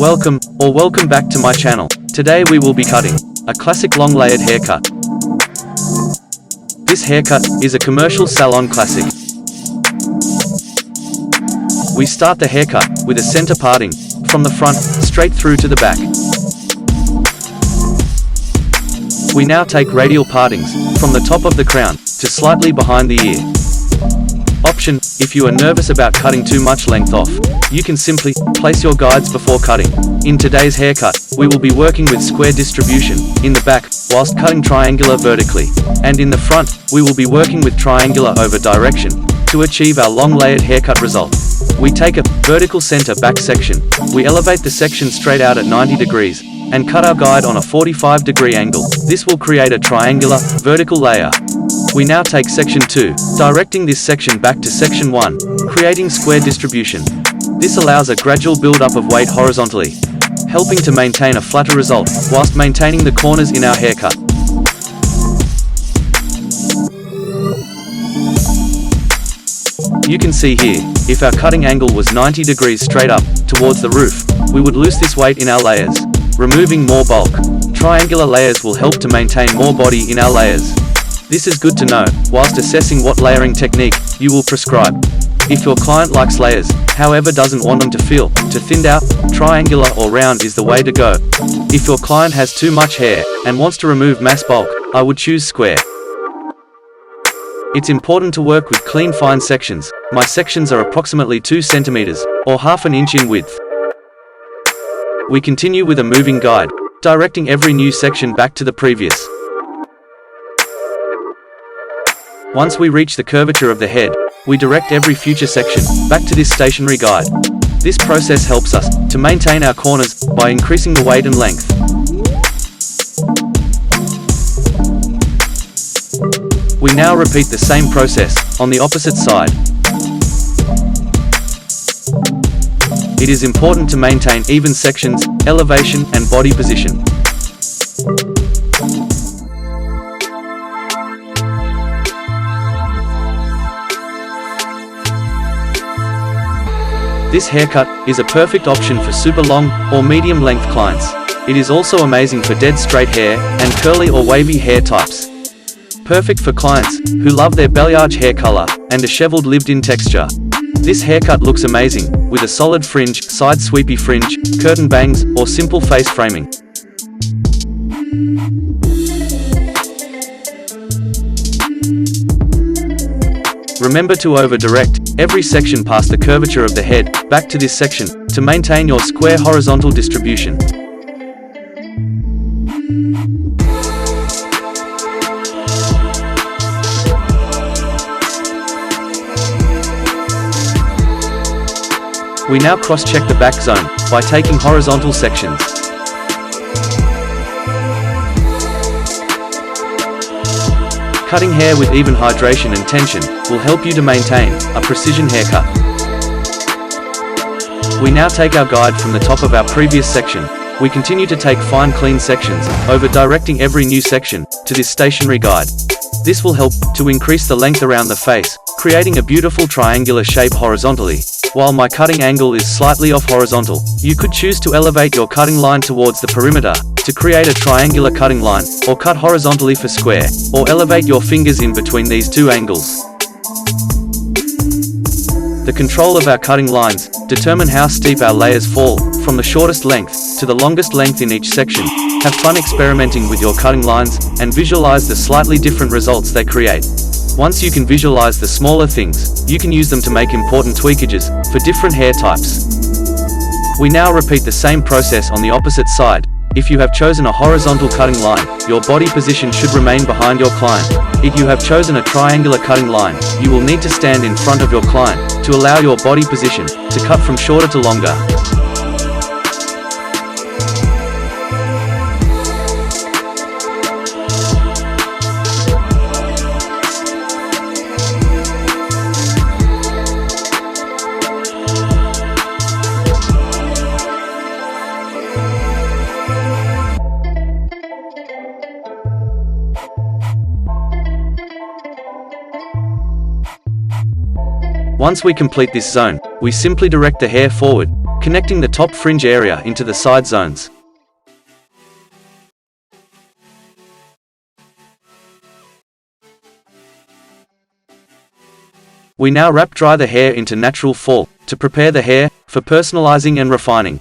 Welcome back to my channel. Today we will be cutting a classic long layered haircut. This haircut is a commercial salon classic. We start the haircut with a center parting from the front straight through to the back. We now take radial partings from the top of the crown to slightly behind the ear. Option: if you are nervous about cutting too much length off, you can simply place your guides before cutting. In today's haircut, we will be working with square distribution in the back, whilst cutting triangular vertically. And in the front, we will be working with triangular over direction to achieve our long layered haircut result. We take a vertical center back section, we elevate the section straight out at 90 degrees, and cut our guide on a 45-degree angle. This will create a triangular, vertical layer. We now take section 2, directing this section back to section 1, creating square distribution. This allows a gradual build-up of weight horizontally, helping to maintain a flatter result, whilst maintaining the corners in our haircut. You can see here, if our cutting angle was 90 degrees straight up, towards the roof, we would lose this weight in our layers, removing more bulk. Triangular layers will help to maintain more body in our layers. This is good to know, whilst assessing what layering technique you will prescribe. If your client likes layers, however doesn't want them to feel too thinned out, triangular or round is the way to go. If your client has too much hair and wants to remove mass bulk, I would choose square. It's important to work with clean fine sections. My sections are approximately 2 centimeters, or half an inch in width. We continue with a moving guide, directing every new section back to the previous. Once we reach the curvature of the head, we direct every future section back to this stationary guide. This process helps us to maintain our corners by increasing the weight and length. We now repeat the same process on the opposite side. It is important to maintain even sections, elevation, and body position. This haircut is a perfect option for super long or medium length clients. It is also amazing for dead straight hair and curly or wavy hair types. Perfect for clients who love their balayage hair color and disheveled lived-in texture. This haircut looks amazing with a solid fringe, side sweepy fringe, curtain bangs, or simple face framing. Remember to over-direct every section past the curvature of the head back to this section to maintain your square horizontal distribution. We now cross-check the back zone by taking horizontal sections. Cutting hair with even hydration and tension will help you to maintain a precision haircut. We now take our guide from the top of our previous section. We continue to take fine clean sections, over directing every new section to this stationary guide. This will help to increase the length around the face, creating a beautiful triangular shape horizontally. While my cutting angle is slightly off horizontal, you could choose to elevate your cutting line towards the perimeter to create a triangular cutting line, or cut horizontally for square, or elevate your fingers in between these two angles. The control of our cutting lines determine how steep our layers fall, from the shortest length to the longest length in each section. Have fun experimenting with your cutting lines, and visualize the slightly different results they create. Once you can visualize the smaller things, you can use them to make important tweakages for different hair types. We now repeat the same process on the opposite side. If you have chosen a horizontal cutting line, your body position should remain behind your client. If you have chosen a triangular cutting line, you will need to stand in front of your client to allow your body position to cut from shorter to longer. Once we complete this zone, we simply direct the hair forward, connecting the top fringe area into the side zones. We now wrap dry the hair into natural fall, to prepare the hair for personalizing and refining.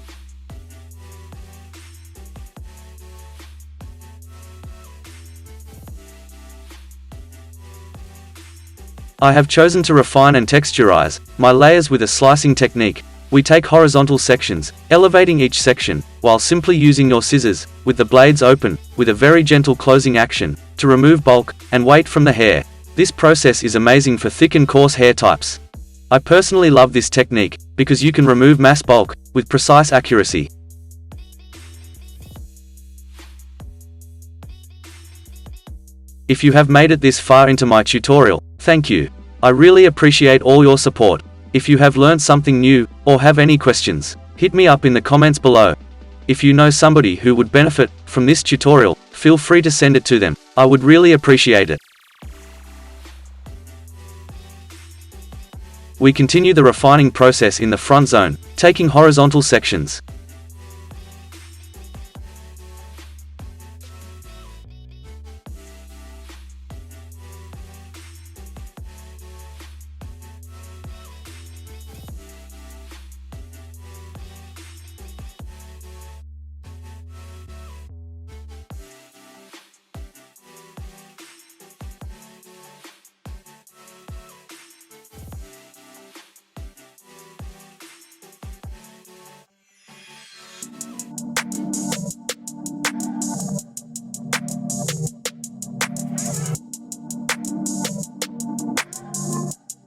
I have chosen to refine and texturize my layers with a slicing technique. We take horizontal sections, elevating each section, while simply using your scissors, with the blades open, with a very gentle closing action, to remove bulk and weight from the hair. This process is amazing for thick and coarse hair types. I personally love this technique, because you can remove mass bulk with precise accuracy. If you have made it this far into my tutorial, thank you. I really appreciate all your support. If you have learned something new, or have any questions, hit me up in the comments below. If you know somebody who would benefit from this tutorial, feel free to send it to them. I would really appreciate it. We continue the refining process in the front zone, taking horizontal sections.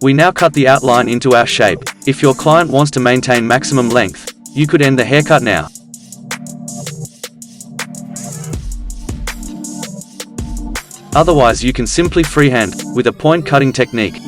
We now cut the outline into our shape. If your client wants to maintain maximum length, you could end the haircut now. Otherwise you can simply freehand, with a point cutting technique.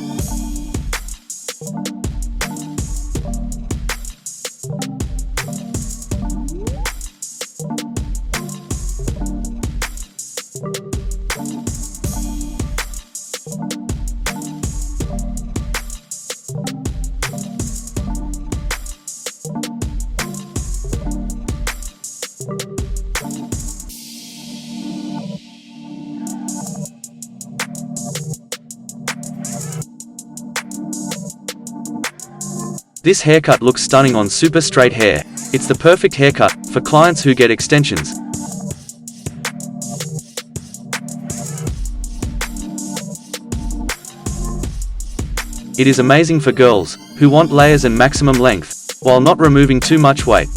This haircut looks stunning on super straight hair. It's the perfect haircut for clients who get extensions. It is amazing for girls who want layers and maximum length, while not removing too much weight.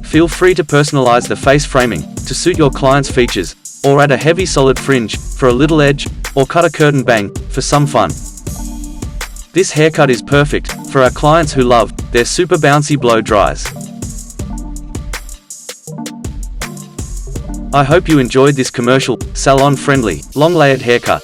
Feel free to personalize the face framing to suit your client's features, or add a heavy solid fringe for a little edge, or cut a curtain bang for some fun. This haircut is perfect for our clients who love their super bouncy blow dries. I hope you enjoyed this commercial, salon-friendly, long layered haircut.